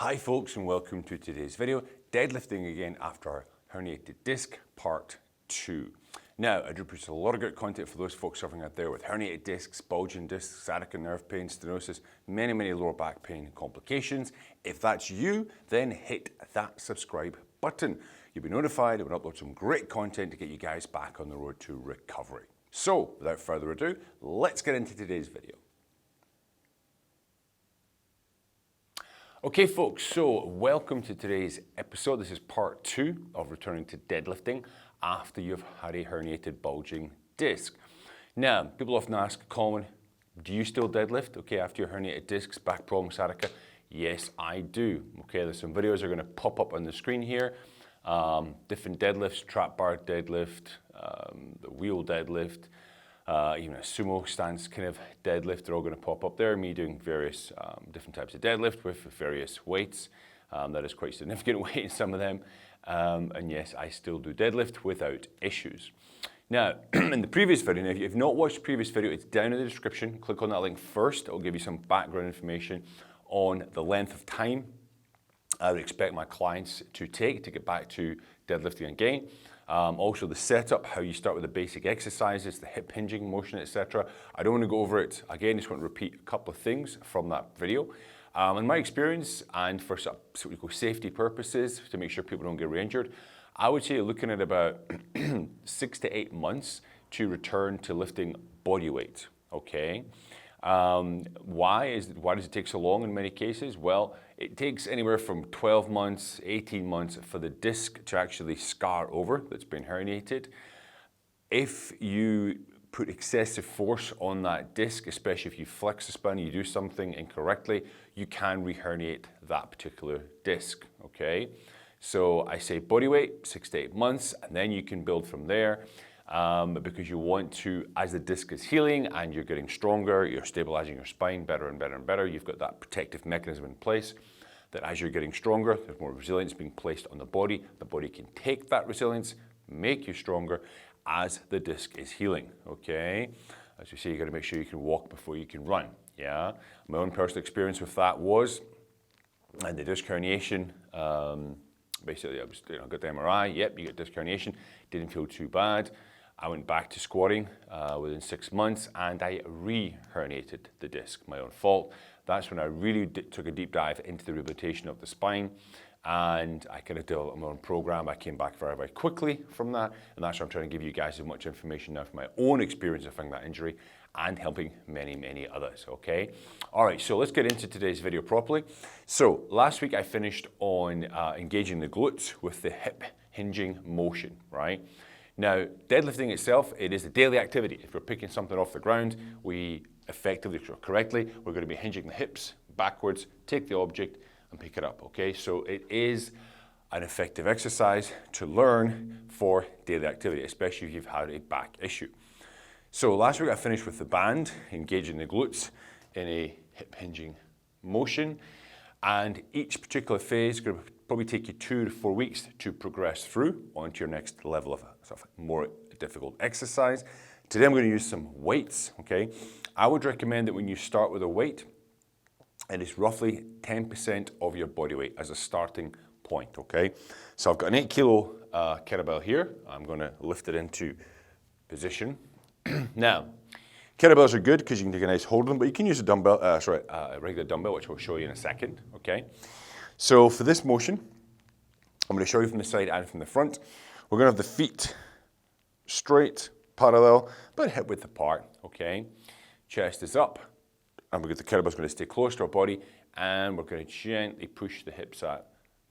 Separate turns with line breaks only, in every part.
Hi folks, and welcome to today's video, deadlifting again after our herniated disc part 2. Now, I do produce a lot of good content for those folks suffering out there with herniated discs, bulging discs, sciatica nerve pain, stenosis, many lower back pain complications. If that's you, then hit that subscribe button. You'll be notified. I will upload some great content to get you guys back on the road to recovery. So, without further ado, let's get into today's video. Okay folks, so welcome to today's episode. This is part 2 of returning to deadlifting after you've had a herniated bulging disc. Now, people often ask, Colin, do you still deadlift? Okay, after your herniated discs, back problem, sciatica? Yes, I do. Okay, there's some videos that are gonna pop up on the screen here. Different deadlifts, trap bar deadlift, the wheel deadlift, even a sumo stance kind of deadlift, they're all going to pop up there. Me doing various different types of deadlift with various weights. That is quite significant weight in some of them. And yes, I still do deadlift without issues. Now, in the previous video, if you've not watched the previous video, it's down in the description. Click on that link first. It'll give you some background information on the length of time I would expect my clients to take to get back to deadlifting again. Also the setup, how you start with the basic exercises, the hip hinging motion, etc. I don't want to go over it again, just want to repeat a couple of things from that video. In my experience, and for safety purposes, to make sure people don't get re-injured, I would say you're looking at about 6 to 8 months to return to lifting body weight, okay? Why does it take so long in many cases? Well, it takes anywhere from 12 months, 18 months for the disc to actually scar over that's been herniated. If you put excessive force on that disc, especially if you flex the spine, you do something incorrectly, you can re-herniate that particular disc, okay? So I say body weight, 6 to 8 months, and then you can build from there. Because you want to, as the disc is healing and you're getting stronger, you're stabilizing your spine better and better and better, you've got that protective mechanism in place that as you're getting stronger, there's more resilience being placed on the body can take that resilience, make you stronger as the disc is healing, okay? As you say, you gotta make sure you can walk before you can run, yeah? My own personal experience with that was, and the disc herniation, basically I got the MRI, yep, you get disc herniation, didn't feel too bad. I went back to squatting within 6 months and I re-herniated the disc, my own fault. That's when I really took a deep dive into the rehabilitation of the spine and I kind of developed my own program. I came back very quickly from that, and that's why I'm trying to give you guys as much information now from my own experience of having that injury and helping many others, okay? All right, so let's get into today's video properly. So last week I finished on engaging the glutes with the hip hinging motion, right? Now, deadlifting itself, it is a daily activity. If we're picking something off the ground, we effectively, correctly, we're going to be hinging the hips backwards, take the object and pick it up, okay? So it is an effective exercise to learn for daily activity, especially if you've had a back issue. So last week I finished with the band, engaging the glutes in a hip hinging motion, and each particular phase is going to probably take you 2 to 4 weeks to progress through onto your next level of a sort of more difficult exercise. Today I'm going to use some weights, okay? I would recommend that when you start with a weight, it is roughly 10% of your body weight as a starting point, okay? So I've got an 8 kilo kettlebell here. I'm going to lift it into position. Now, kettlebells are good because you can take a nice hold of them, but you can use a dumbbell, a regular dumbbell, which we'll show you in a second, okay? So for this motion, I'm going to show you from the side and from the front. We're going to have the feet straight, parallel, but hip width apart, okay? Chest is up, and the kettlebell's going to stay close to our body, and we're going to gently push the hips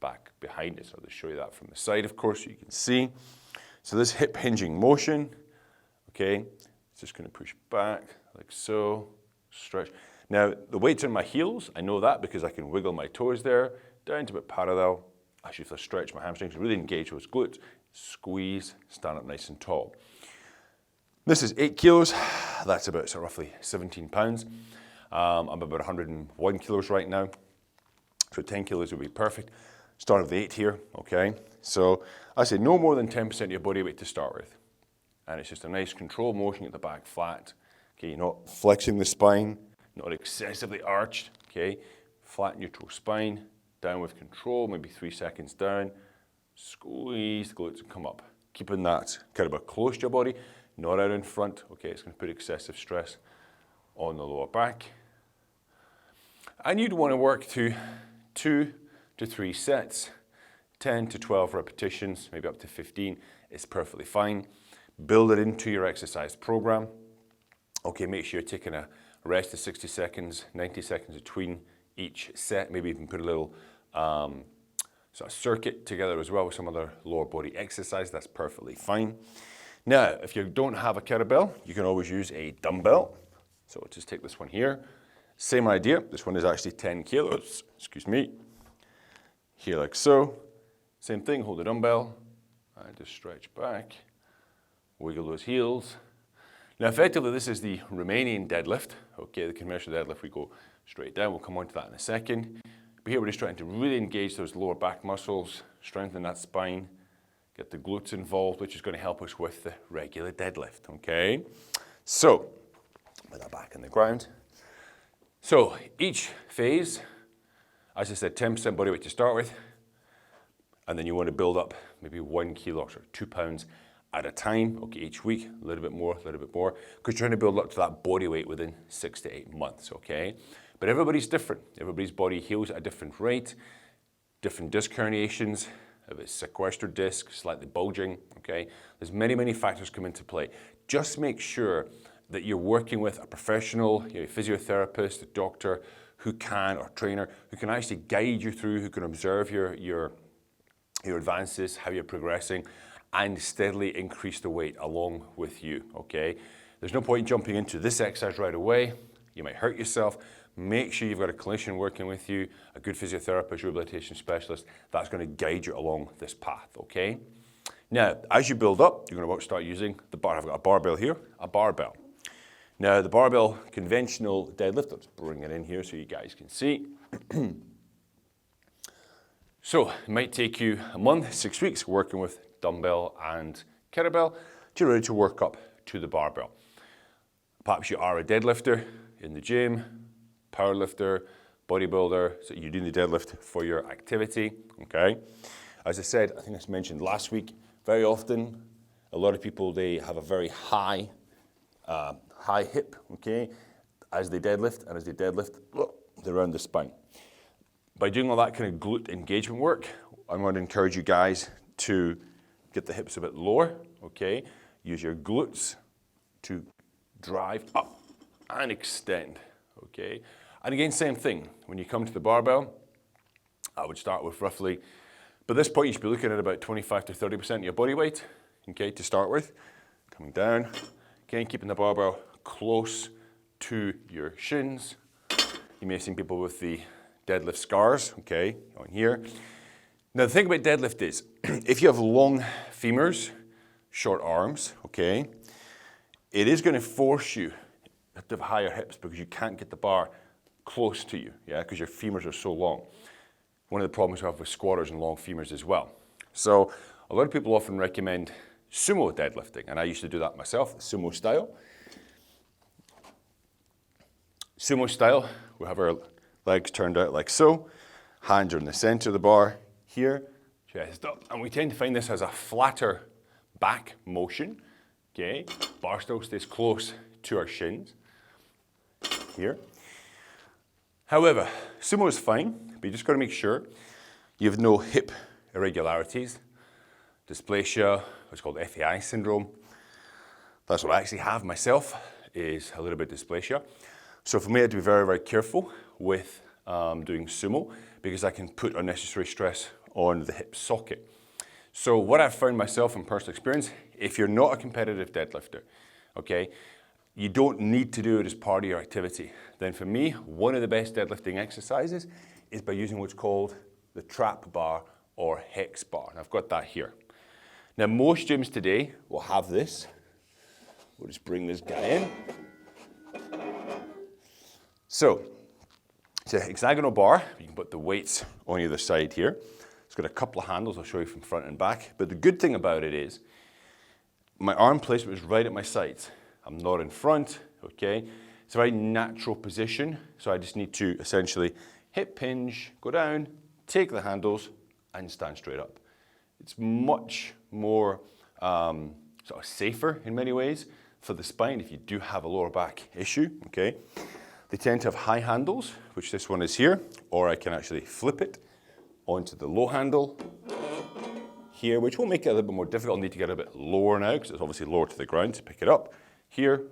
back behind us. I'll just show you that from the side, of course, so you can see. So this hip hinging motion, okay, it's just going to push back like so, stretch. Now, the weight's on my heels. I know that because I can wiggle my toes there, down to about parallel. Actually, if I stretch my hamstrings, really engage those glutes, squeeze, stand up nice and tall. This is 8 kilos. That's about roughly 17 pounds. I'm about 101 kilos right now. So 10 kilos would be perfect. Start with the 8 here, okay? So I say no more than 10% of your body weight to start with. And it's just a nice controlled motion at the back flat. Okay, you're not flexing the spine, not excessively arched, okay? Flat neutral spine, down with control, maybe 3 seconds down. Squeeze the glutes and come up. Keeping that kettlebell close to your body, not out in front. Okay, it's going to put excessive stress on the lower back. And you'd want to work to 2 to 3 sets, 10 to 12 repetitions, maybe up to 15 is perfectly fine. Build it into your exercise program. Okay, make sure you're taking a rest of 60 seconds, 90 seconds between each set. Maybe even put a little sort of circuit together as well with some other lower body exercise. That's perfectly fine. Now, if you don't have a kettlebell, you can always use a dumbbell. So I'll just take this one here. Same idea. This one is actually 10 kilos. Excuse me. Here like so. Same thing, hold the dumbbell and just stretch back. Wiggle those heels. Now effectively this is the Romanian deadlift. Okay, the commercial deadlift, we go straight down. We'll come on to that in a second. But here we're just trying to really engage those lower back muscles, strengthen that spine, get the glutes involved, which is going to help us with the regular deadlift, okay? So, put that back on the ground. So each phase, as I said, 10% body weight to start with, and then you want to build up maybe 1 kilo or 2 pounds at a time, okay, each week, a little bit more, because you're trying to build up to that body weight within 6 to 8 months, okay? But everybody's different. Everybody's body heals at a different rate, different disc herniations, if it's sequestered disc, slightly bulging, okay? There's many, many factors come into play. Just make sure that you're working with a professional, a physiotherapist, a doctor who can, or trainer, who can actually guide you through, who can observe your advances, how you're progressing, and steadily increase the weight along with you, okay? There's no point jumping into this exercise right away. You might hurt yourself. Make sure you've got a clinician working with you, a good physiotherapist, rehabilitation specialist. That's going to guide you along this path, okay? Now, as you build up, you're going to start using the bar. I've got a barbell here, a barbell. Now, the barbell conventional deadlift, let's bring it in here so you guys can see. So, it might take you a month, 6 weeks working with dumbbell and kettlebell to ready to work up to the barbell. Perhaps you are a deadlifter in the gym, powerlifter, bodybuilder, so you're doing the deadlift for your activity, okay? As I said, I think I mentioned last week, very often, a lot of people, they have a very high hip, okay, as they deadlift, and as they deadlift, they're around the spine. By doing all that kind of glute engagement work, I'm going to encourage you guys to get the hips a bit lower, okay? Use your glutes to drive up and extend, okay? And again, same thing. When you come to the barbell, I would start with roughly, by this point you should be looking at about 25 to 30% of your body weight, okay, to start with. Coming down, again, keeping the barbell close to your shins. You may have seen people with the deadlift scars, okay, on here. Now the thing about deadlift is, if you have long femurs, short arms, okay, it is going to force you to have higher hips because you can't get the bar close to you, yeah, because your femurs are so long. One of the problems we have with squatters and long femurs as well. So a lot of people often recommend sumo deadlifting, and I used to do that myself, sumo style. Sumo style, we have our legs turned out like so, hands are in the center of the bar here, chest up, and we tend to find this as a flatter back motion, okay? Bar still stays close to our shins here. However, sumo is fine, but you just got to make sure you have no hip irregularities, dysplasia, what's called FAI syndrome. That's what I actually have myself, is a little bit dysplasia. So for me, I have to be very, very careful with doing sumo because I can put unnecessary stress on the hip socket. So what I've found myself in personal experience, if you're not a competitive deadlifter, okay, you don't need to do it as part of your activity. Then for me, one of the best deadlifting exercises is by using what's called the trap bar or hex bar. And I've got that here. Now most gyms today will have this. We'll just bring this guy in. So, it's a hexagonal bar. You can put the weights on either side here. It's got a couple of handles I'll show you from front and back. But the good thing about it is my arm placement is right at my sides. I'm not in front, okay? It's a very natural position. So I just need to essentially hip hinge, go down, take the handles and stand straight up. It's much more sort of safer in many ways for the spine if you do have a lower back issue, okay? They tend to have high handles, which this one is here, or I can actually flip it onto the low handle here, which will make it a little bit more difficult. I'll need to get a bit lower now, because it's obviously lower to the ground to pick it up. Here,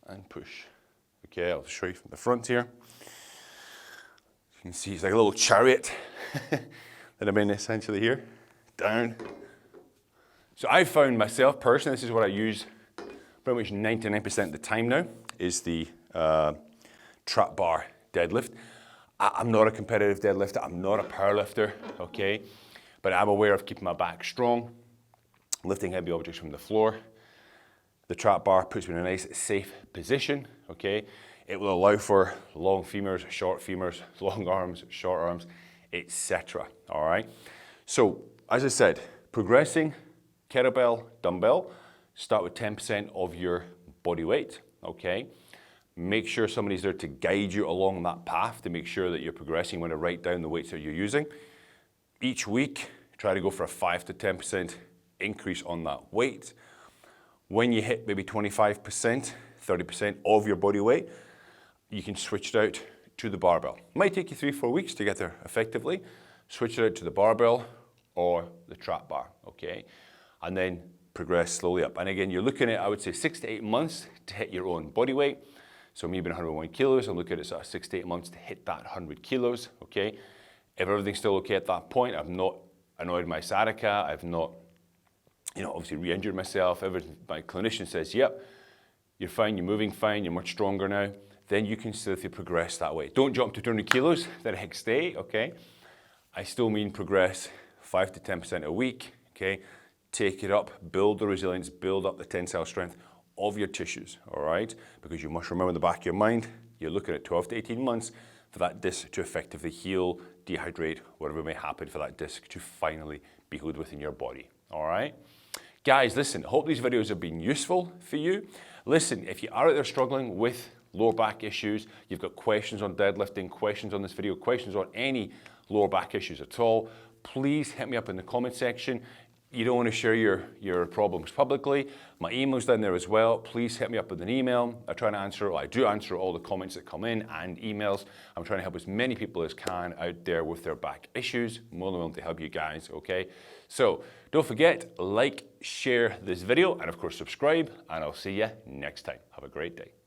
and push. Okay, I'll show you from the front here. You can see it's like a little chariot that I'm in essentially here. Down. So I found myself personally, this is what I use pretty much 99% of the time now, is the trap bar deadlift. I'm not a competitive deadlifter, I'm not a power lifter, okay? But I'm aware of keeping my back strong, lifting heavy objects from the floor. The trap bar puts me in a nice, safe position, okay? It will allow for long femurs, long arms, short arms, etc., all right? So, as I said, progressing, kettlebell, dumbbell, start with 10% of your body weight, okay? Make sure somebody's there to guide you along that path to make sure that you're progressing when to write down the weights that you're using. Each week, try to go for a 5 to 10% increase on that weight. When you hit maybe 25%, 30% of your body weight, you can switch it out to the barbell. It might take you 3-4 weeks to get there effectively. Switch it out to the barbell or the trap bar, okay? And then progress slowly up. And again, you're looking at, I would say, 6 to 8 months to hit your own body weight. So me being 101 kilos, I'm looking at sort of 6 to 8 months to hit that 100 kilos, okay? If everything's still okay at that point, I've not annoyed my sciatica, I've not, obviously re-injured myself, my clinician says, yep, you're fine, you're moving fine, you're much stronger now, then you can still progress that way. Don't jump to 200 kilos the next day, okay? I still mean progress 5 to 10% a week, okay? Take it up, build the resilience, build up the tensile strength of your tissues, all right? Because you must remember in the back of your mind, you're looking at 12 to 18 months for that disc to effectively heal, dehydrate, whatever may happen for that disc to finally be healed within your body, all right? Guys, listen, I hope these videos have been useful for you. Listen, if you are out there struggling with lower back issues, you've got questions on deadlifting, questions on this video, questions on any lower back issues at all, please hit me up in the comment section. You don't want to share your problems publicly. My email's down there as well. Please hit me up with an email. I do answer all the comments that come in and emails. I'm trying to help as many people as can out there with their back issues. More than willing to help you guys, okay? So don't forget, like, share this video, and of course subscribe, and I'll see you next time. Have a great day.